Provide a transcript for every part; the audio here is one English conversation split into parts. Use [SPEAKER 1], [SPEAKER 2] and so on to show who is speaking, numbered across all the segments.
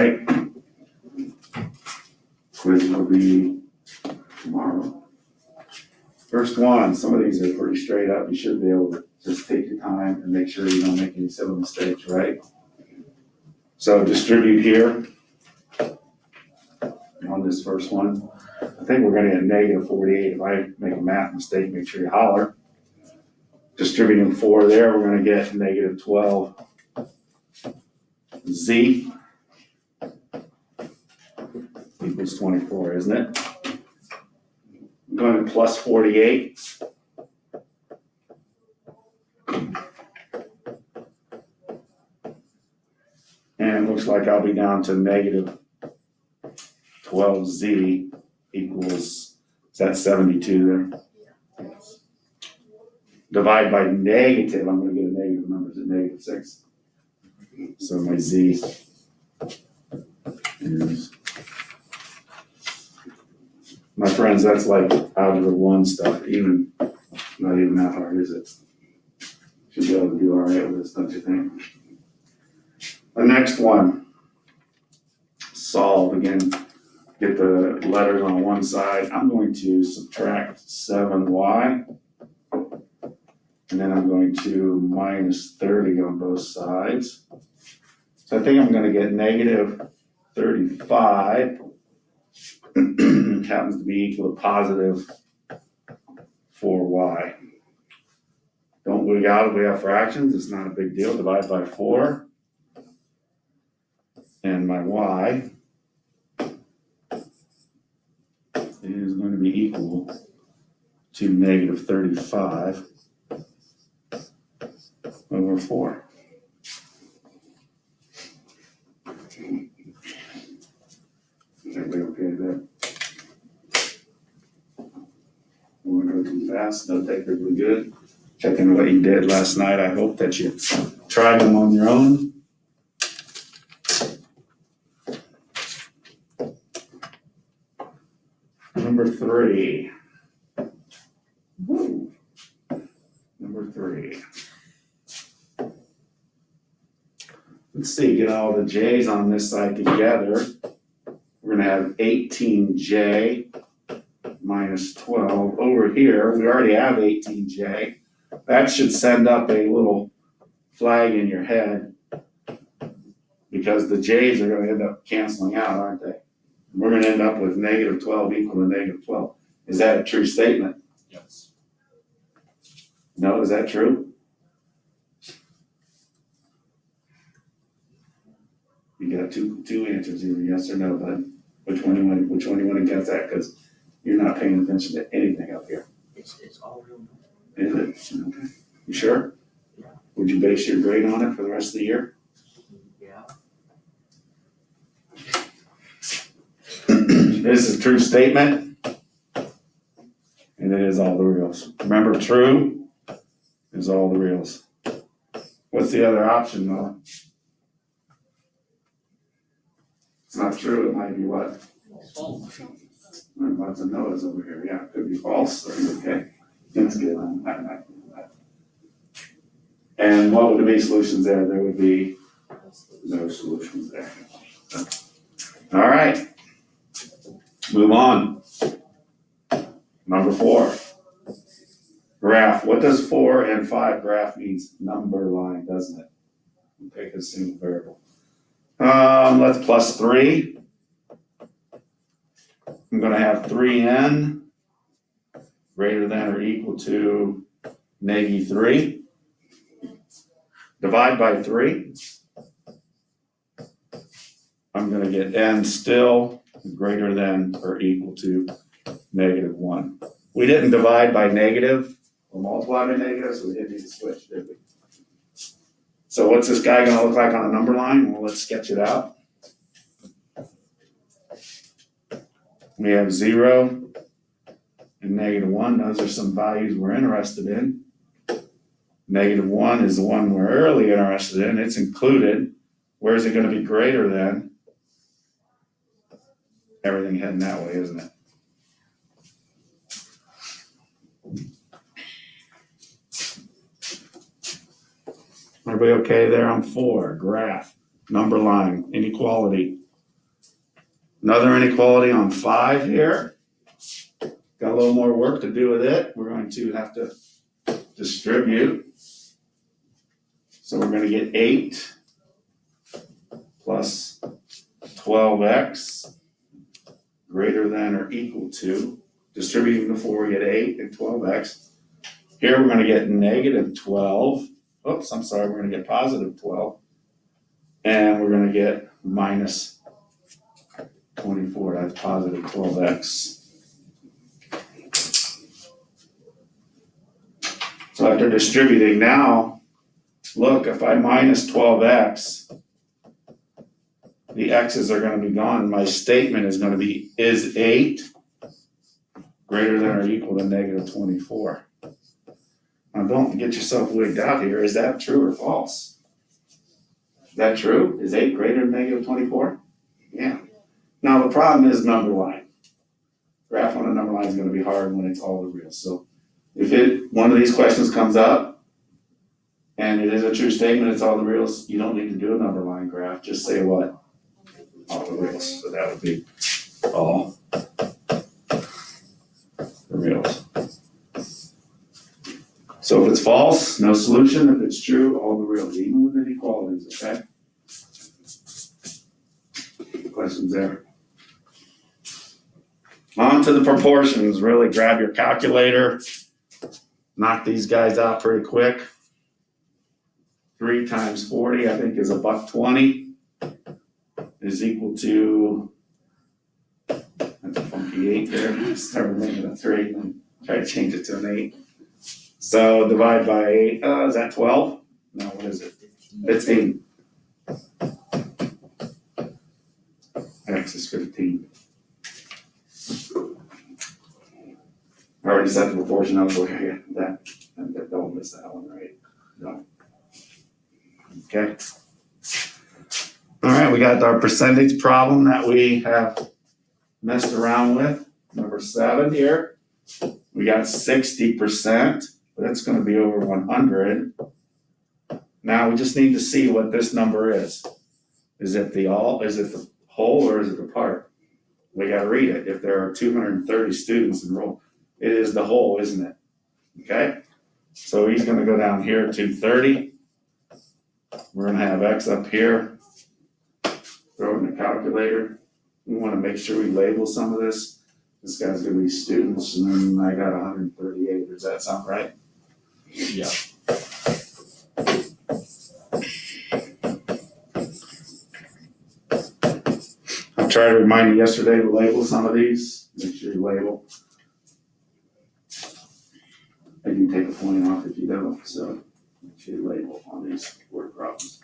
[SPEAKER 1] right? Quiz will be tomorrow. First one, some of these are pretty straight up. You should be able to just take your time and make sure you don't make any silly mistakes, right? So distribute here on this first one. I think we're gonna get negative 48. If I make a math mistake, make sure you holler. Distributing 4 there, we're gonna get negative 12 z equals 24, isn't it? I'm going to plus 48. And it looks like I'll be down to negative 12z equals, is that 72 there? Yes. Divide by negative, I'm going to get a negative number, is it negative 6? So my z is, my friends, that's like algebra 1 stuff, not even that hard, is it? Should be able to do all right with this, don't you think? The next one, solve again, get the letters on one side. I'm going to subtract 7y, and then I'm going to minus 30 on both sides. So I think I'm gonna get negative 35, happens to be equal to positive 4y. Don't wig out if we have fractions, it's not a big deal, divide by 4. And my y is going to be equal to negative 35 over 4. Everybody okay there? Won't go too fast, no taker, we good. Checking what you did last night, I hope that you tried them on your own. Number 3. Woo. Number 3. Let's see, get all the j's on this side together. We're gonna have 18j minus 12. Over here, we already have 18j. That should send up a little flag in your head because the j's are gonna end up canceling out, aren't they? We're gonna end up with negative 12 equal to negative 12. Is that a true statement?
[SPEAKER 2] Yes.
[SPEAKER 1] No, is that true? You got two answers, either yes or no, bud. Which one you want to guess at? Because you're not paying attention to anything up here.
[SPEAKER 2] It's all real.
[SPEAKER 1] Is it? Okay. You sure?
[SPEAKER 2] Yeah.
[SPEAKER 1] Would you base your grade on it for the rest of the year?
[SPEAKER 2] Yeah.
[SPEAKER 1] This is a true statement. And it is all the reals. Remember, true is all the reals. What's the other option, though? It's not true, it might be what?
[SPEAKER 2] False.
[SPEAKER 1] Lots of no's over here. Yeah, it could be false, or okay. That's good. And what would be solutions there? There would be no solutions there. All right. Move on. Number 4. Graph. What does 4 and 5 graph means? Number line, doesn't it? Take a single variable. Let's plus 3. I'm gonna have 3n greater than or equal to negative 3. Divide by 3. I'm gonna get n still greater than or equal to negative 1. We didn't divide by negative or multiply by negative, so we didn't need to switch, did we? So what's this guy gonna look like on a number line? Well, let's sketch it out. We have 0 and negative 1. Those are some values we're interested in. Negative 1 is the one we're really interested in. It's included. Where is it going to be greater than? Everything heading that way, isn't it? Everybody okay there on 4? Graph, number line, inequality. Another inequality on 5 here. Got a little more work to do with it. We're going to have to distribute. So we're gonna get 8 plus 12x greater than or equal to, distributing the 4, we get 8 and 12x. Here we're gonna get negative 12. Oops, I'm sorry, we're gonna get positive 12. And we're gonna get minus 24, that's positive 12x. So after distributing now, look, if I minus 12x, the x's are gonna be gone. My statement is gonna be, is 8 greater than or equal to negative 24? Now don't get yourself wigged out here. Is that true or false? Is that true? Is 8 greater than negative 24? Yeah. Now the problem is number line. Graph on a number line is gonna be hard when it's all the reals. So if one of these questions comes up and it is a true statement, it's all the reals, you don't need to do a number line graph. Just say what? All the reals. So that would be all the reals. So if it's false, no solution. If it's true, all the reals, even with inequalities, okay? Questions there? On to the proportions. Really grab your calculator. Knock these guys out pretty quick. 3 times 40, I think, is $1.20. Is equal to, that's a funky 8 there. Start making a 3 and try to change it to an 8. So divide by 8, is that 12? No, what is it? 15. X is 15. I already set the proportion up for you. That don't miss that one, right? No. Okay. All right, we got our percentage problem that we have messed around with. Number 7 here. We got 60%, but that's going to be over 100. Now we just need to see what this number is. Is it the whole, or is it the part? We got to read it. If there are 230 students enrolled, it is the whole, isn't it? Okay. So he's going to go down here to 30. We're going to have x up here. Throw it in the calculator. We want to make sure we label some of this. This guy's going to be students, and then I got 138. Does that sound right?
[SPEAKER 2] Yeah.
[SPEAKER 1] I tried to remind you yesterday to label some of these. Make sure you label. I can take a point off if you don't, so make sure you label on these word problems.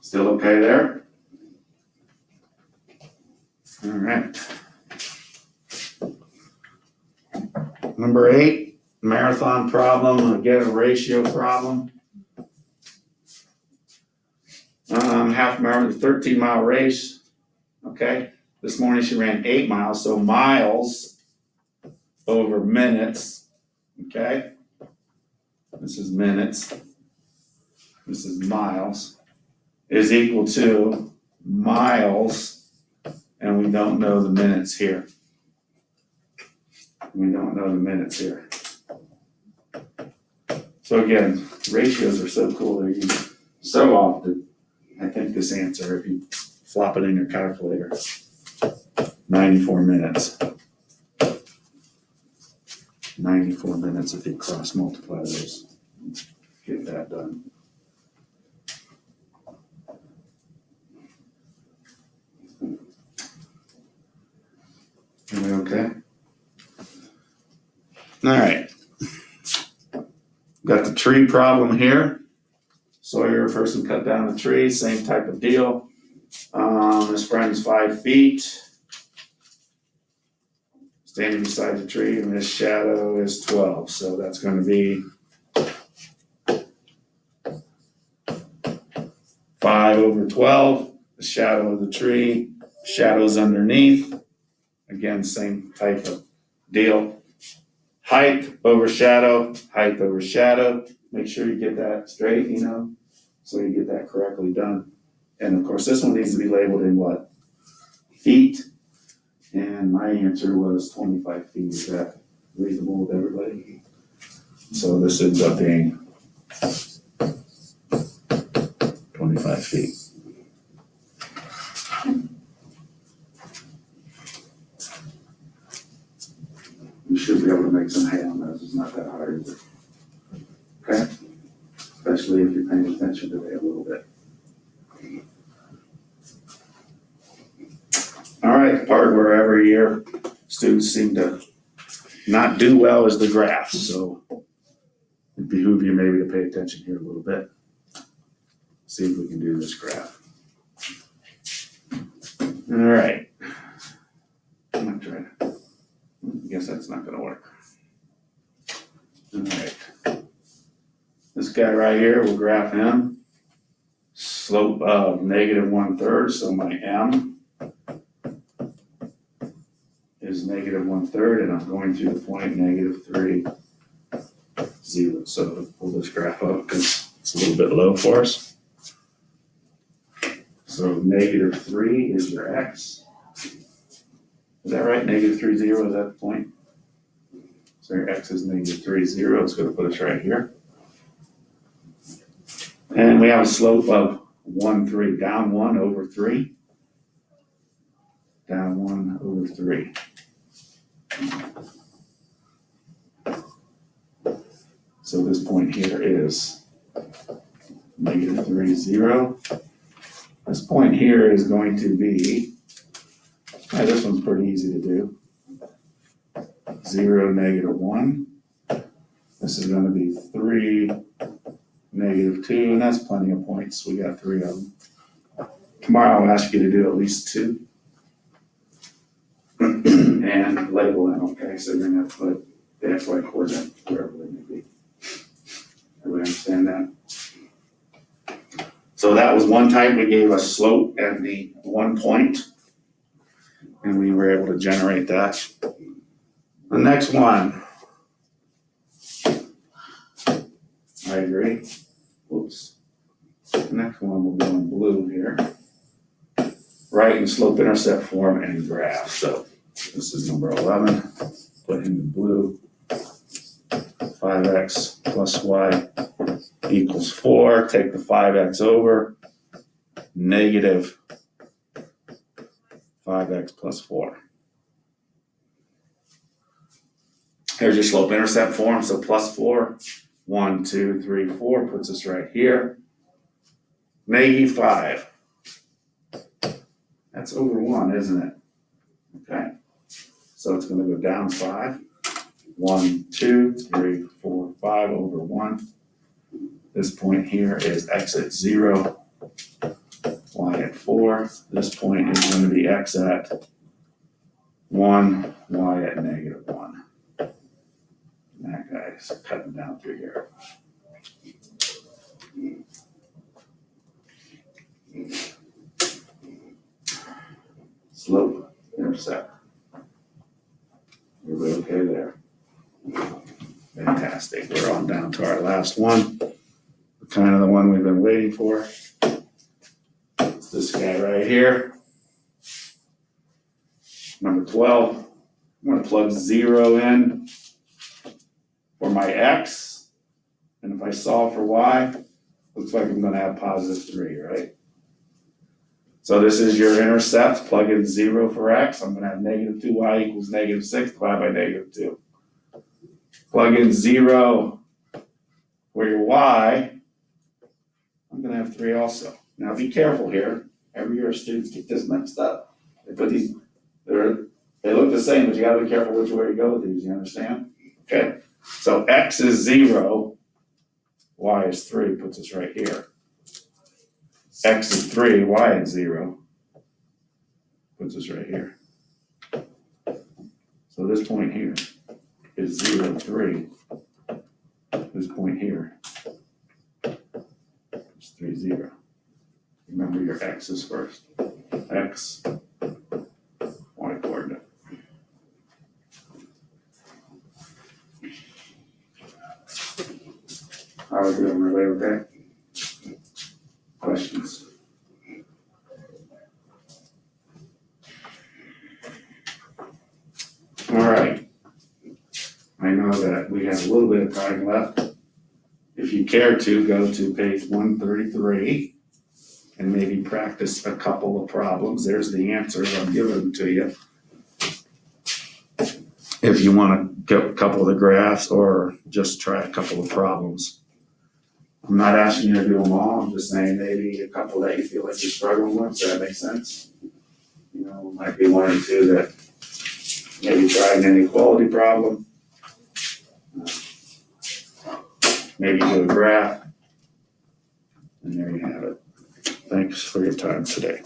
[SPEAKER 1] Still okay there? All right. Number 8, marathon problem, again, a ratio problem. Half marathon, 13-mile race. Okay, this morning she ran 8 miles, so miles over minutes. Okay, this is minutes. This is miles. Is equal to miles, and we don't know the minutes here. We don't know the minutes here. So again, ratios are so cool. They're used so often. I think this answer, if you flop it in your calculator, 94 minutes. 94 minutes if you cross multiply those. Get that done. Are we okay? All right. Got the tree problem here. Sawyer, person cut down the tree, same type of deal. His friend's 5 feet. Standing beside the tree, and his shadow is 12. So that's going to be 5 over 12. The shadow of the tree, shadows underneath. Again, same type of deal. Height over shadow, height over shadow. Make sure you get that straight, so you get that correctly done. And of course, this one needs to be labeled in what? Feet. And my answer was 25 feet. Is that reasonable with everybody? So this ends up being 25 feet. You should be able to make some hay on those. It's not that hard, is it? Okay? Especially if you're paying attention today a little bit. All right, the part where every year students seem to not do well is the graphs, so it behooves you maybe to pay attention here a little bit. See if we can do this graph. All right. I'm gonna try to, I guess that's not gonna work. All right. This guy right here, we'll graph him. Slope of -1/3, so my M is -1/3, and I'm going to the point -3, 0. So let's pull this graph up because it's a little bit low for us. So -3 is your X. Is that right? -3, 0, is that the point? So your X is -3, 0. It's going to put us right here. And we have a slope of 1, 3, down 1 over 3. Down 1 over 3. So this point here is -3, 0. This point here is going to be, this one's pretty easy to do. 0, -1. This is going to be 3, -2, and that's plenty of points. We got 3 of them. Tomorrow I'll ask you to do at least 2. And label them, okay? So you're going to have to put the XY coordinate wherever they may be. Everybody understand that? So that was one type. We gave a slope at the 1 point, and we were able to generate that. The next one. I agree. Whoops. The next one will be in blue here. Right in slope intercept form and graph. So this is number 11. Put in the blue. 5x plus y equals 4. Take the 5x over. Negative 5x plus 4. Here's your slope intercept form. So plus 4. 1, 2, 3, 4 puts us right here. -5. That's over 1, isn't it? Okay. So it's going to go down 5. 1, 2, 3, 4, 5 over 1. This point here is x at 0, y at 4. This point is going to be x at 1, y at -1. And that guy's cutting down through here. Slope, intercept. Everybody okay there? Fantastic. We're on down to our last one. Kind of the one we've been waiting for. It's this guy right here. Number 12. I'm going to plug 0 in for my x. And if I solve for y, looks like I'm going to have +3, right? So this is your intercept. Plug in 0 for x. I'm going to have -2y equals -6 divided by -2. Plug in 0 for your y. I'm going to have 3 also. Now be careful here. Every year students get this mixed up. They put these, they look the same, but you got to be careful which way you go with these. You understand? Okay. So x is 0. Y is 3. Puts us right here. X is 3, y is 0. Puts us right here. So this point here is 0, 3. This point here is 3, 0. Remember your x's first. X, y coordinate. How are we doing? Everybody okay? Questions? we have a little bit of time left. If you care to, go to page 133 and maybe practice a couple of problems. There's the answers, I'm giving them to you. If you wanna get a couple of the graphs or just try a couple of problems. I'm not asking you to do them all, I'm just saying maybe a couple that you feel like you're struggling with, does that make sense? You know, might be one or two that maybe try an inequality problem. Maybe do a graph. And there you have it. Thanks for your time today.